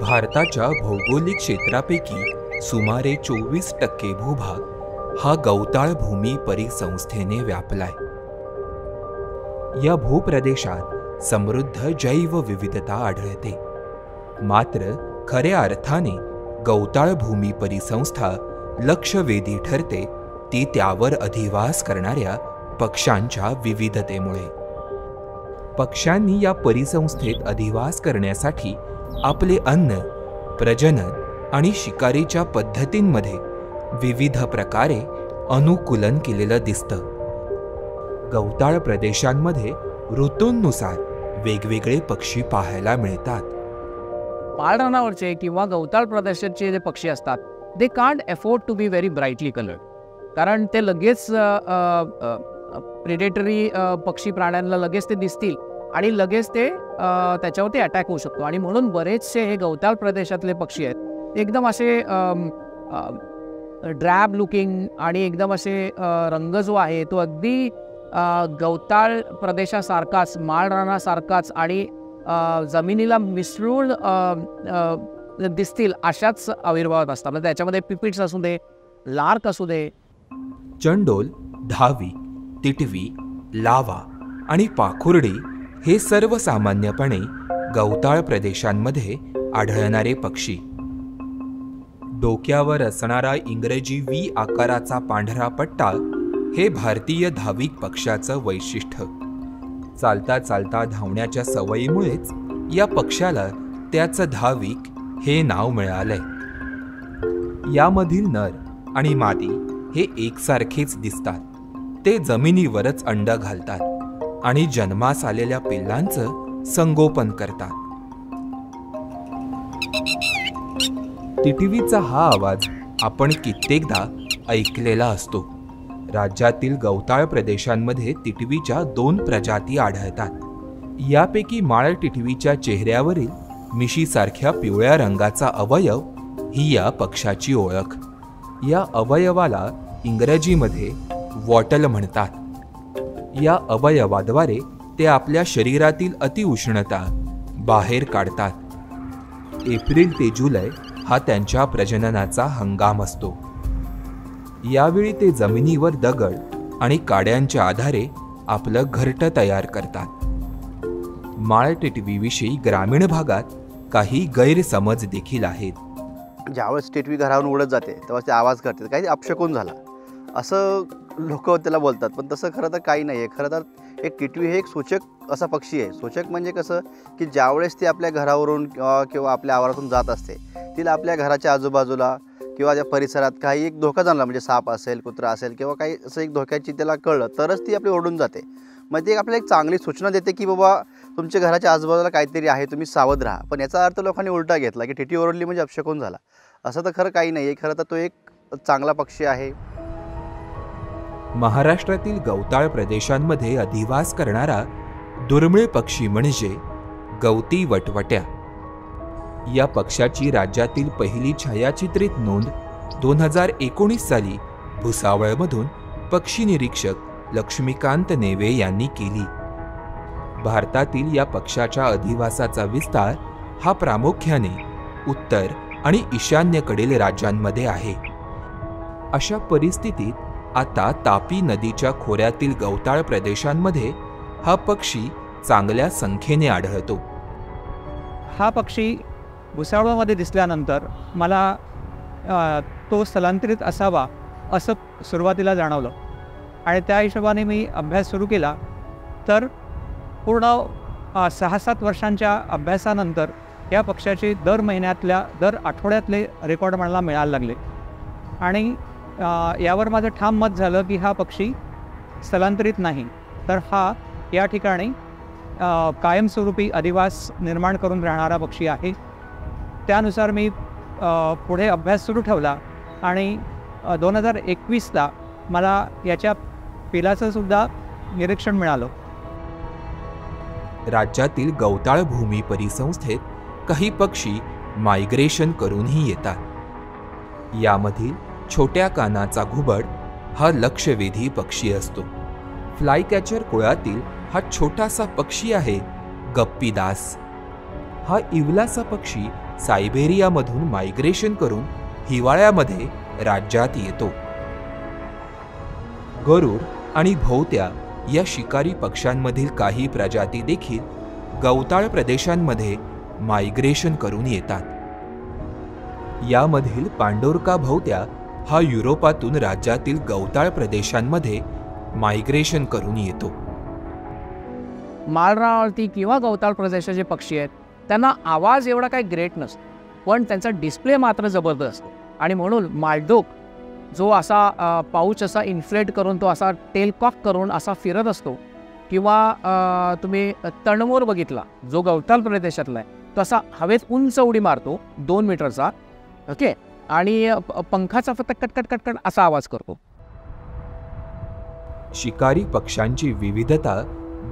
भारताच्या भौगोलिक क्षेत्रापैकी सुमारे 24% भूभाग हा गवताळ भूमी परिसंस्थेने व्यापलाय. या भूप्रदेशात समृद्ध जैवविविधता आढळते. मात्र खऱ्या अर्थाने गवताळ भूमी परिसंस्था लक्षवेधी ठरते ती त्यावर अधिवास करणाऱ्या पक्ष्यांच्या विविधतेमुळे. पक्ष्यांनी या परिसंस्थेत अधिवास करण्यासाठी आपले अन्न, प्रजनन आणि शिकारीच्या पद्धतींमध्ये विविध प्रकारे अनुकूलन केलेलं दिसतं. गवताळ प्रदेशांमध्ये ऋतूंनुसार वेगवेगळे पक्षी पाहायला मिळतात. पाळरानावरचे किंवा गवताळ प्रदेशाचे जे पक्षी असतात they can't afford to be very brightly coloured, कारण ते लगेच प्रेडेटरी पक्षी प्राण्यांना लगेच ते दिसतील आणि लगेच ते त्याच्यावरती अटॅक होऊ शकतो. आणि म्हणून बरेचसे हे गवताळ प्रदेशातले पक्षी आहेत एकदम असे ड्रॅब लुकिंग आणि एकदम असे रंग जो आहे तो अगदी गवताळ प्रदेशासारखाच, माळरानासारखाच आणि जमिनीला मिसळून दिसतील अशाच आविर्भावात असतात. म्हणजे त्याच्यामध्ये पिपिट्स असू दे, लार्क असू दे. चंडोल, धावी, टिटवी, लावा आणि पाखुर्डी हे सर्वसामान्यपणे गवताळ प्रदेशांमध्ये आढळणारे पक्षी. डोक्यावर असणारा इंग्रजी व्ही आकाराचा पांढरा पट्टा हे भारतीय धाविक पक्षाचं वैशिष्ट्य. चालता चालता धावण्याच्या सवयीमुळेच या पक्षाला त्याचं धाविक हे नाव मिळालंय. यामधील नर आणि मादी हे एकसारखेच दिसतात. ते जमिनीवरच अंड घालतात आणि जन्मास आलेल्या पिल्लांचं संगोपन करतात. टिटवीचा हा आवाज आपण कित्येकदा ऐकलेला असतो. राज्यातील गवताळ प्रदेशांमध्ये टिटवीच्या 2 प्रजाती आढळतात. यापैकी माळ टिटवीच्या चेहऱ्यावरील मिशीसारख्या पिवळ्या रंगाचा अवयव ही या पक्षाची ओळख. या अवयवाला इंग्रजीमध्ये वॉटल म्हणतात. या अवयवाद्वारे ते आपल्या शरीरातील अतिउष्णता बाहेर काढतात. एप्रिल ते जुलै हा त्यांच्या प्रजननाचा हंगाम असतो. यावेळी ते जमिनीवर दगड आणि काड्यांच्या आधारे आपलं घरटं तयार करतात. माळ टिटवीविषयी ग्रामीण भागात काही गैरसमज देखील आहेत. ज्यावेळेस टिटवी घरावरून उडत जाते तेव्हा ते आवाज करते, काही अपशकून झाला असं लोक त्याला बोलतात. पण तसं खरं तर काही नाही आहे. खरं तर एक टिटवी हे एक सूचक असा पक्षी आहे. सूचक म्हणजे कसं की ज्यावेळेस ती आपल्या घरावरून किंवा आपल्या आवारातून जात असते, तिला आपल्या घराच्या आजूबाजूला किंवा त्या परिसरात काही एक धोका जाणला, म्हणजे साप असेल, कुत्रा असेल किंवा काही असं एक धोक्याची त्याला कळलं तरच ती आपली ओढून जाते. मग ती आपल्याला एक चांगली सूचना देते की बाबा तुमच्या घराच्या आजूबाजूला काहीतरी आहे, तुम्ही सावध राहा. पण याचा अर्थ लोकांनी उलटा घेतला की टिटवी ओरडली म्हणजे अपशकून झाला. असं तर खरं काही नाही आहे. खरं तर तो एक चांगला पक्षी आहे. महाराष्ट्रातील गवताळ प्रदेशांमध्ये अधिवास करणारा दुर्मिळ पक्षी म्हणजे गवती वटवट्या. या पक्षाची राज्यातील पहिली छायाचित्रित नोंद 2019 साली भुसावळमधून पक्षी निरीक्षक लक्ष्मीकांत नेवे यांनी केली. भारतातील या पक्षाच्या अधिवासाचा विस्तार हा प्रामुख्याने उत्तर आणि ईशान्येकडील राज्यांमध्ये आहे. अशा परिस्थितीत आता तापी नदीच्या खोऱ्यातील गवताळ प्रदेशांमध्ये हा पक्षी चांगल्या संख्येने आढळतो. हा पक्षी भुसावळमध्ये दिसल्यानंतर मला तो स्थलांतरित असावा असं सुरुवातीला जाणवलं आणि त्या हिशोबाने मी अभ्यास सुरू केला. तर पूर्ण 6-7 वर्षांच्या अभ्यासानंतर या पक्षाचे दर महिन्यातल्या, दर आठवड्यातले रेकॉर्ड मला मिळायला लागले आणि यावर माझं ठाम मत झालं की हा पक्षी स्थलांतरित नाही, तर हा या ठिकाणी कायमस्वरूपी अधिवास निर्माण करून राहणारा पक्षी आहे. त्यानुसार मी पुढे अभ्यास सुरू ठेवला आणि 2021ला मला याच्या पिलाचं सुद्धा निरीक्षण मिळालं. राज्यातील गवताळ भूमी परिसंस्थेत काही पक्षी मायग्रेशन करूनही येतात. यामधील छोट्या कानाचा घुबड हा लक्षवेधी पक्षी असतो. फ्लायकॅचर कुळातील हा छोटासा पक्षी आहे गप्पीदास. हा इवलासा पक्षी सायबेरियामधून मायग्रेशन करून हिवाळ्यामध्ये राज्यात येतो. गरुड आणि भोवत्या या शिकारी पक्ष्यांमधील काही प्रजाती देखील गवताळ प्रदेशांमध्ये मायग्रेशन करून येतात. यामधील पांडोरका भोवत्या हा युरोपातून राज्यातील गवताळ प्रदेशांमध्ये मायग्रेशन करून येतो. माळरानावरती किंवा गवताळ प्रदेशाचे पक्षी आहेत त्यांना आवाज एवढा काही ग्रेट नसतो, पण त्यांचा डिस्प्ले मात्र जबरदस्त असतो. आणि म्हणून मालडोक जो असा पाऊच असा इन्फ्लेट करून तो असा टेलकॉक करून असा फिरत असतो, किंवा तुम्ही तणमोर बघितला जो गवताळ प्रदेशातला आहे, तो असा हवेत उंच उडी मारतो 2 मीटरचा, ओके, आणि पंखाचा फक्त कटकट कटकट असा आवाज करतो. शिकारी पक्ष्यांची विविधता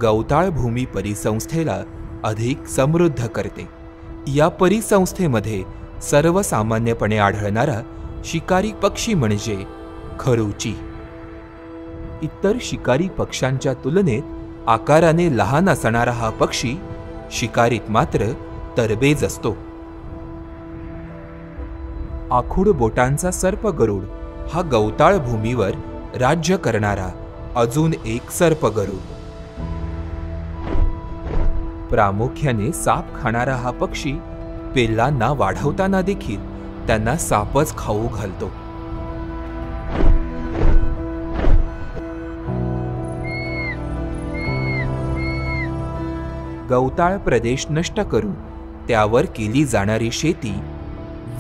गवताळ भूमी परिसंस्थेला अधिक समृद्ध करते. या परिसंस्थेमध्ये सर्वसामान्यपणे आढळणारा शिकारी पक्षी म्हणजे खरुची. इतर शिकारी पक्ष्यांच्या तुलनेत आकाराने लहान असणारा हा पक्षी शिकारीत मात्र तरबेज असतो. आखूड बोटांचा सर्पगरुड हा गवताळ भूमीवर राज्य करणारा अजून एक सर्पगरुड. प्रामुख्याने साप खाणारा हा पक्षी पिल्लांना वाढवताना देखील त्यांना सापच खाऊ घालतो. गवताळ प्रदेश नष्ट करून त्यावर केली जाणारी शेती,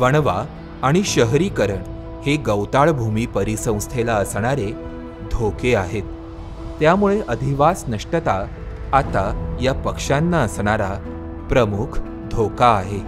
वणवा आणि शहरीकरण हे गवताळ भूमी परिसंस्थेला असणारे धोके आहेत. त्यामुळे अधिवास नष्टता आता या पक्ष्यांना असणारा प्रमुख धोका आहे.